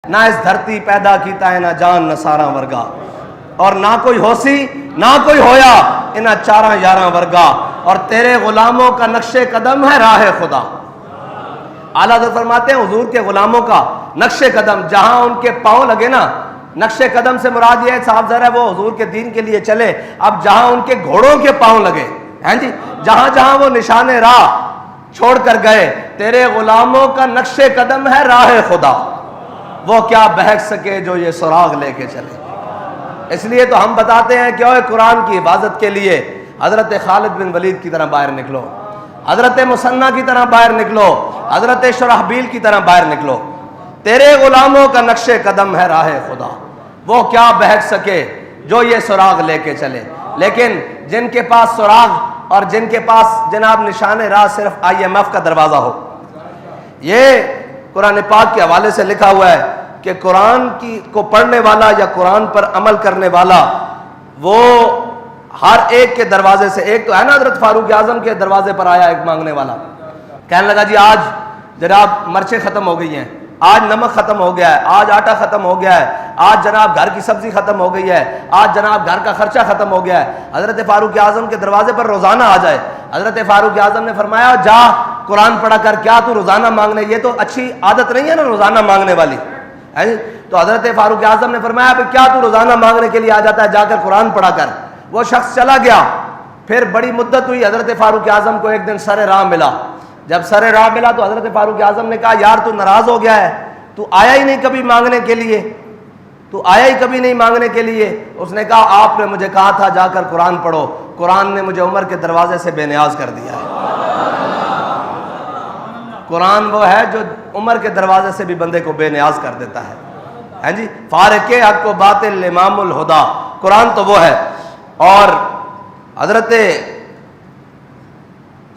نہ اس دھرتی پیدا کیتا ہے نہ جان نہ سارا ورگا، اور نہ کوئی ہوسی نہ کوئی ہویا انہاں چاراں یاراں ورگا، اور تیرے غلاموں کا نقش قدم ہے راہ خدا۔ اعلیٰ حضرت فرماتے ہیں حضور کے غلاموں کا نقش قدم جہاں ان کے پاؤں لگے نا، نقش قدم سے مراد یہ ہے صاحب ذرا وہ حضور کے دین کے لیے چلے، اب جہاں ان کے گھوڑوں کے پاؤں لگے ہیں جی، جہاں جہاں وہ نشان راہ چھوڑ کر گئے، تیرے غلاموں کا نقش قدم ہے راہ خدا، وہ کیا بہک سکے جو یہ سراغ لے کے چلے۔ اس لیے تو ہم بتاتے ہیں کہ اوے قرآن کی حفاظت کے لیے حضرت خالد بن ولید کی طرح باہر نکلو، حضرت مثنیٰ کی طرح باہر نکلو، حضرت شرحبیل کی طرح باہر نکلو، تیرے غلاموں کا نقش قدم ہے راہ خدا، وہ کیا بہک سکے جو یہ سراغ لے کے چلے۔ لیکن جن کے پاس سراغ اور جن کے پاس جناب نشان راہ صرف IMF کا دروازہ ہو، یہ قرآن پاک کے حوالے سے لکھا ہوا ہے کہ قرآن کو پڑھنے والا یا قرآن پر عمل کرنے والا وہ ہر ایک کے دروازے سے، ایک تو ہے نا حضرت فاروق اعظم کے دروازے پر آیا ایک مانگنے والا، کہنے لگا جی آج جناب مرچیں ختم ہو گئی ہیں، آج نمک ختم ہو گیا ہے، آج آٹا ختم ہو گیا ہے، آج جناب گھر کی سبزی ختم ہو گئی ہے، آج جناب گھر کا خرچہ ختم ہو گیا ہے، حضرت فاروق اعظم کے دروازے پر روزانہ آ جائے۔ حضرت فاروق اعظم نے فرمایا جا قرآن پڑھا کر، کیا تو روزانہ مانگنے، یہ تو اچھی عادت نہیں ہے نا روزانہ مانگنے والی ہے جی۔ تو حضرت فاروق اعظم نے فرمایا کہ کیا تو روزانہ مانگنے کے لیے آ جاتا ہے، جا کر قرآن پڑھا کر۔ وہ شخص چلا گیا، پھر بڑی مدت ہوئی، حضرت فاروق اعظم کو ایک دن سر راہ ملا، جب سر راہ ملا تو حضرت فاروق اعظم نے کہا یار تو ناراض ہو گیا ہے، تو آیا ہی نہیں کبھی مانگنے کے لیے، تو آیا ہی کبھی نہیں مانگنے کے لیے۔ اس نے کہا آپ نے مجھے کہا تھا جا کر قرآن پڑھو، قرآن نے مجھے عمر کے دروازے سے بے نیاز کر دیا ہے۔ قرآن وہ ہے جو عمر کے دروازے سے بھی بندے کو بے نیاز کر دیتا ہے ہیں جی، فارق حق و باطل امام الہدا، قرآن تو وہ ہے۔ اور حضرت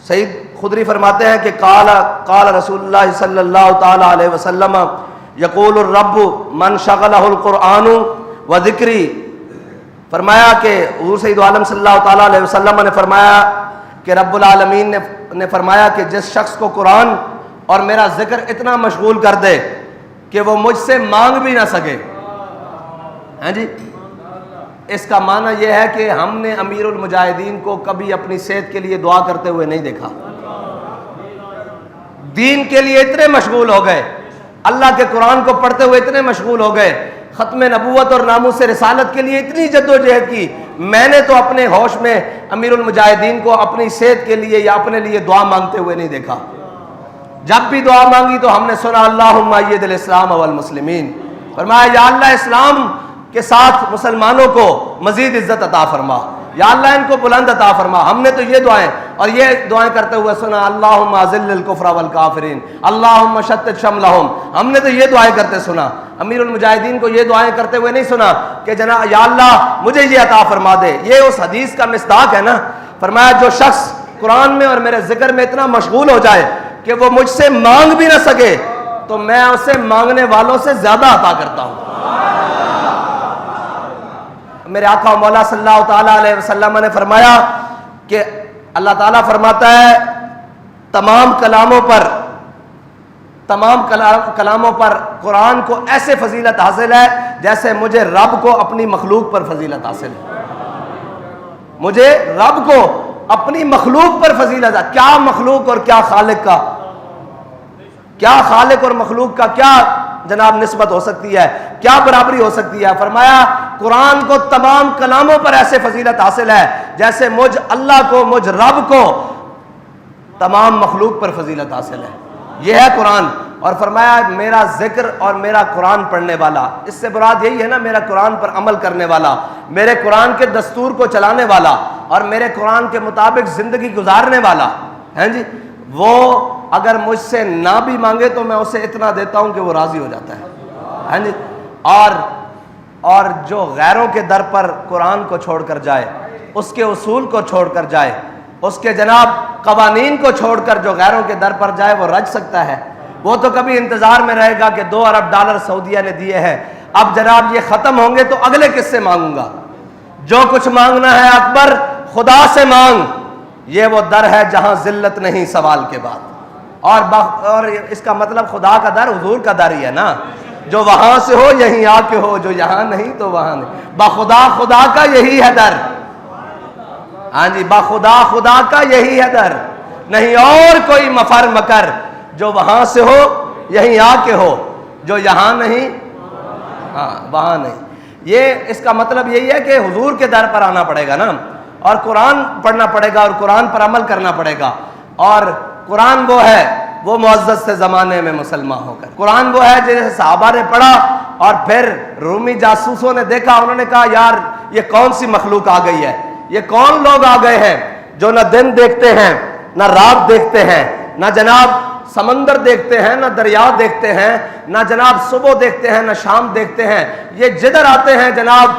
سید خدری فرماتے ہیں کہ قال رسول اللہ صلی اللہ تعالی علیہ وسلم یقول الرب من شغلہ القرآن و ذکری، فرمایا کہ حضور سید عالم صلی اللہ تعالی علیہ وسلم نے فرمایا کہ رب العالمین نے فرمایا کہ جس شخص کو قرآن اور میرا ذکر اتنا مشغول کر دے کہ وہ مجھ سے مانگ بھی نہ سکے ہیں جی، اس کا معنی یہ ہے کہ ہم نے امیر المجاہدین کو کبھی اپنی صحت کے لیے دعا کرتے ہوئے نہیں دیکھا، دین کے لیے اتنے مشغول ہو گئے، اللہ کے قرآن کو پڑھتے ہوئے اتنے مشغول ہو گئے، ختم نبوت اور ناموس رسالت کے لیے اتنی جد و جہد کی، میں نے تو اپنے ہوش میں امیر المجاہدین کو اپنی صحت کے لیے یا اپنے لیے دعا مانگتے ہوئے نہیں دیکھا۔ جب بھی دعا مانگی تو ہم نے سنا اللہم اید الاسلام والمسلمین، فرمایا یا اللہ اسلام کے ساتھ مسلمانوں کو مزید عزت عطا فرما، یا اللہ ان کو بلند عطا فرما۔ ہم نے تو یہ دعائیں اور یہ دعائیں کرتے ہوئے سنا اللہم اذل الکفر والکافرین اللہم شتت شملہم، ہم نے تو یہ دعائیں کرتے سنا۔ امیر المجاہدین کو یہ دعائیں کرتے ہوئے نہیں سنا کہ جناب یا اللہ مجھے یہ عطا فرما دے۔ یہ اس حدیث کا مصداق ہے نا، فرمایا جو شخص قرآن میں اور میرے ذکر میں اتنا مشغول ہو جائے کہ وہ مجھ سے مانگ بھی نہ سکے تو میں اسے مانگنے والوں سے زیادہ عطا کرتا ہوں۔ میرے آقا مولا صلی اللہ تعالیٰ علیہ وسلم نے فرمایا کہ اللہ تعالیٰ فرماتا ہے تمام کلاموں پر قرآن کو ایسے فضیلت حاصل ہے جیسے مجھے رب کو اپنی مخلوق پر فضیلت حاصل ہے، مجھے رب کو اپنی مخلوق پر فضیلت ہے۔ کیا مخلوق اور کیا خالق کا، کیا خالق اور مخلوق کا کیا جناب نسبت ہو سکتی ہے، کیا برابری ہو سکتی ہے؟ فرمایا قرآن کو تمام کلاموں پر ایسے فضیلت حاصل ہے جیسے مجھ اللہ کو، مجھ رب کو تمام مخلوق پر فضیلت حاصل ہے، یہ ہے قرآن۔ اور فرمایا میرا ذکر اور میرا قرآن پڑھنے والا، اس سے مراد یہی ہے نا میرا قرآن پر عمل کرنے والا، میرے قرآن کے دستور کو چلانے والا اور میرے قرآن کے مطابق زندگی گزارنے والا ہیں جی، وہ اگر مجھ سے نہ بھی مانگے تو میں اسے اتنا دیتا ہوں کہ وہ راضی ہو جاتا ہے جی۔ اور جو غیروں کے در پر قرآن کو چھوڑ کر جائے، اس کے اصول کو چھوڑ کر جائے، اس کے جناب قوانین کو چھوڑ کر جو غیروں کے در پر جائے وہ رج سکتا ہے؟ وہ تو کبھی انتظار میں رہے گا کہ 2 ارب ڈالر سعودیہ نے دیے ہیں، اب جناب یہ ختم ہوں گے تو اگلے کس سے مانگوں گا؟ جو کچھ مانگنا ہے اکبر خدا سے مانگ، یہ وہ در ہے جہاں ذلت نہیں سوال کے بعد۔ اور اس کا مطلب خدا کا در حضور کا در ہی ہے نا، جو وہاں سے ہو یہیں آ کے ہو، جو یہاں نہیں تو وہاں نہیں۔ بخدا خدا کا یہی ہے در، ہاں جی، بخدا خدا کا یہی ہے در، نہیں اور کوئی مفر مکر، جو وہاں سے ہو یہیں آ کے ہو، جو یہاں نہیں ہاں وہاں نہیں۔ یہ اس کا مطلب یہی ہے کہ حضور کے در پر آنا پڑے گا نا، اور قرآن پڑھنا پڑے گا، اور قرآن پر عمل کرنا پڑے گا۔ اور قرآن وہ ہے، وہ معزز سے زمانے میں مسلمان ہو کر، قرآن وہ ہے جسے صحابہ نے پڑھا اور پھر رومی جاسوسوں نے دیکھا، انہوں نے کہا یار یہ کون سی مخلوق آ گئی ہے، یہ کون لوگ آ گئے ہیں جو نہ دن دیکھتے ہیں نہ رات دیکھتے ہیں، نہ جناب سمندر دیکھتے ہیں نہ دریا دیکھتے ہیں، نہ جناب صبح دیکھتے ہیں نہ شام دیکھتے ہیں، یہ جدھر آتے ہیں جناب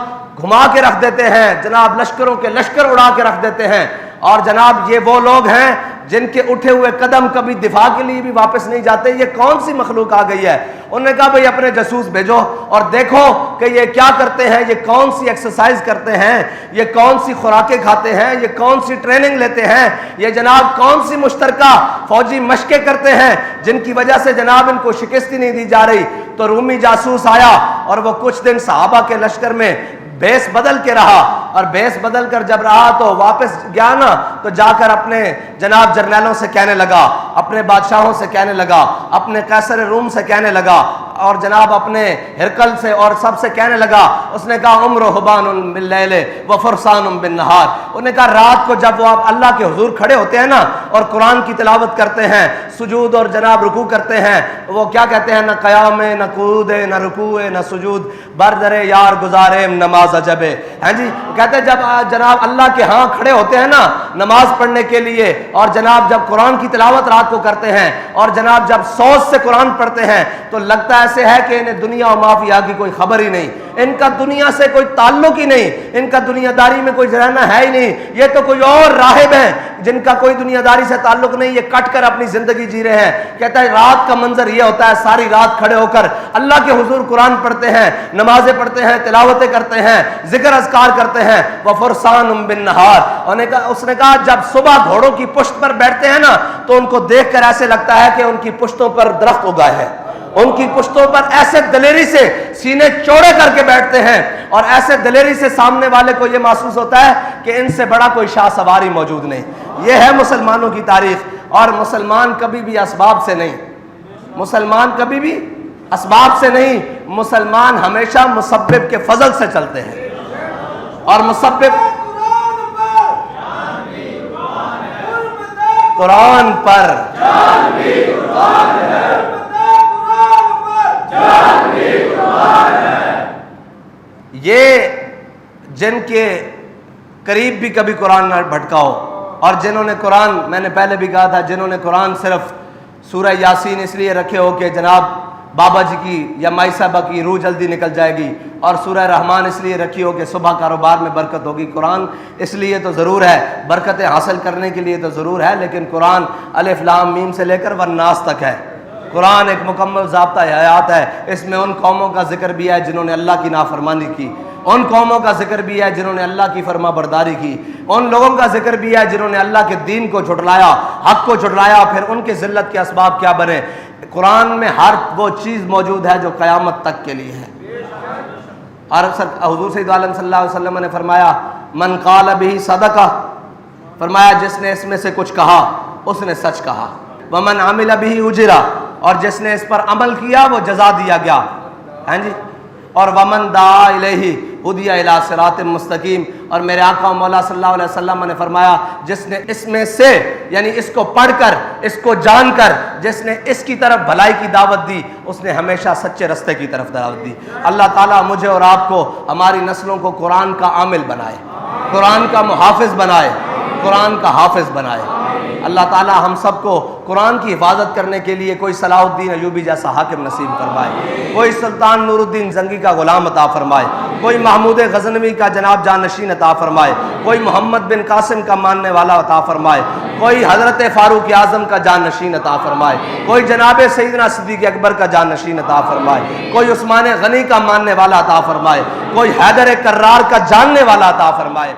گھما کے رکھ دیتے ہیں، جناب لشکروں کے لشکر اڑا کے رکھ دیتے ہیں، اور جناب یہ وہ لوگ ہیں جن کے اٹھے ہوئے قدم کبھی دفاع کے لیے بھی واپس نہیں جاتے، یہ کون سی مخلوق آ گئی ہے؟ انہوں نے کہا بھئی اپنے جاسوس بھیجو اور دیکھو کہ یہ کیا کرتے ہیں، یہ کون سی ایکسرسائز کرتے ہیں، یہ کون سی خوراکیں کھاتے ہیں، یہ کون سی ٹریننگ لیتے ہیں، یہ جناب کون سی مشترکہ فوجی مشقیں کرتے ہیں جن کی وجہ سے جناب ان کو شکست ہی نہیں دی جا رہی۔ تو رومی جاسوس آیا اور وہ کچھ دن صحابہ کے لشکر میں بیس بدل کے رہا، اور بیس بدل کر جب رہا تو واپس گیا نا، تو جا کر اپنے جناب جرنیلوں سے کہنے لگا، اپنے بادشاہوں سے کہنے لگا، اپنے قیصر روم سے کہنے لگا، اور جناب اپنے ہرکل سے اور سب سے کہنے لگا، اس نے کہا عمر حبان باللیل و فرسان بالنہار، انہوں نے کہا رات کو جب وہ آپ اللہ کے حضور کھڑے ہوتے ہیں نا اور قرآن کی تلاوت کرتے ہیں، سجود اور جناب رکوع کرتے ہیں، وہ کیا کہتے ہیں، نہ قیام نہ قعود نہ رکوع نہ سجود، بردر یار گزارے نماز عجبے، ہاں جی، کہتے ہیں جب جناب اللہ کے ہاں کھڑے ہوتے ہیں نا نماز پڑھنے کے لیے، اور جناب جب قرآن کی تلاوت رات کو کرتے ہیں، اور جناب جب سوچ سے قرآن پڑھتے ہیں، تو لگتا ایسے ہے کہ انہیں دنیا و مافیا کی کوئی خبر ہی نہیں، ان کا دنیا سے کوئی تعلق ہی نہیں، ان کا دنیا داری میں کوئی رہنا ہے ہی نہیں، یہ تو کوئی اور راہب ہیں جن کا کوئی دنیا داری سے تعلق نہیں، یہ کٹ کر اپنی زندگی جی رہے ہیں۔ کہتا ہے رات کا منظر یہ ہوتا ہے، ساری رات کھڑے ہو کر اللہ کے حضور قرآن پڑھتے ہیں، نمازیں پڑھتے ہیں، تلاوتیں کرتے ہیں، ذکر اذکار کرتے ہیں، وَفُرْسَانٌ بِالنَّهَارِ، اس نے کہا جب صبح گھوڑوں کی پشت پر بیٹھتے ہیں نا تو ان کو دیکھ کر ایسے لگتا ہے کہ ان کی پشتوں پر درخت اگائے ہیں، ان کی پشتوں پر ایسے دلیری سے سینے چوڑے کر کے بیٹھتے ہیں، اور ایسے دلیری سے سامنے والے کو یہ محسوس ہوتا ہے کہ ان سے بڑا کوئی شاہ سواری موجود نہیں۔ یہ ہے مسلمانوں کی تاریخ، اور مسلمان کبھی بھی اسباب سے نہیں، مسلمان کبھی بھی اسباب سے نہیں، مسلمان ہمیشہ مسبب کے فضل سے چلتے ہیں، اور مسبب قرآن پر یہ جن کے قریب بھی کبھی قرآن نہ بھٹکاؤ، اور جنہوں نے قرآن، میں نے پہلے بھی کہا تھا، جنہوں نے قرآن صرف سورہ یاسین اس لیے رکھے ہو کہ جناب بابا جی کی یا مائی صاحبہ کی روح جلدی نکل جائے گی، اور سورہ رحمان اس لیے رکھی ہو کہ صبح کاروبار میں برکت ہوگی، قرآن اس لیے تو ضرور ہے، برکتیں حاصل کرنے کے لیے تو ضرور ہے، لیکن قرآن الف لام میم سے لے کر والناس تک ہے، قرآن ایک مکمل ضابطہ حیات ہے۔ اس میں ان قوموں کا ذکر بھی ہے جنہوں نے اللہ کی نافرمانی کی، ان قوموں کا ذکر بھی ہے جنہوں نے اللہ کی فرما برداری کی، ان لوگوں کا ذکر بھی ہے جنہوں نے اللہ کے دین کو جھٹلایا، حق کو جھٹلایا، پھر ان کے ذلت کے اسباب کیا بنے۔ قرآن میں ہر وہ چیز موجود ہے جو قیامت تک کے لیے ہے۔ اور حضور سید عالم صلی اللہ علیہ وسلم نے فرمایا من قال به صدقہ، فرمایا جس نے اس میں سے کچھ کہا اس نے سچ کہا، ومن عمل به اجرا، اور جس نے اس پر عمل کیا وہ جزا دیا گیا، ہاں جی، اور ومن دعا الیہ ہدی الی صراط مستقیم، اور میرے آقا و مولا صلی اللہ علیہ وسلم نے فرمایا جس نے اس میں سے، یعنی اس کو پڑھ کر، اس کو جان کر، جس نے اس کی طرف بھلائی کی دعوت دی اس نے ہمیشہ سچے رستے کی طرف دعوت دی۔ اللہ تعالیٰ مجھے اور آپ کو، ہماری نسلوں کو قرآن کا عامل بنائے، قرآن کا محافظ بنائے، قرآن کا حافظ بنائے۔ اللہ تعالیٰ ہم سب کو قرآن کی حفاظت کرنے کے لیے کوئی صلاح الدین ایوبی جیسا حاکم نصیب فرمائے، کوئی سلطان نور الدین زنگی کا غلام عطا فرمائے، کوئی محمود غزنوی کا جناب جانشین عطا فرمائے، کوئی محمد بن قاسم کا ماننے والا عطا فرمائے، کوئی حضرت فاروق اعظم کا جانشین عطا فرمائے، کوئی جناب سیدنا صدیق اکبر کا جانشین عطا فرمائے، کوئی عثمان غنی کا ماننے والا عطا فرمائے، کوئی حیدر کرار کا جاننے والا عطا فرمائے۔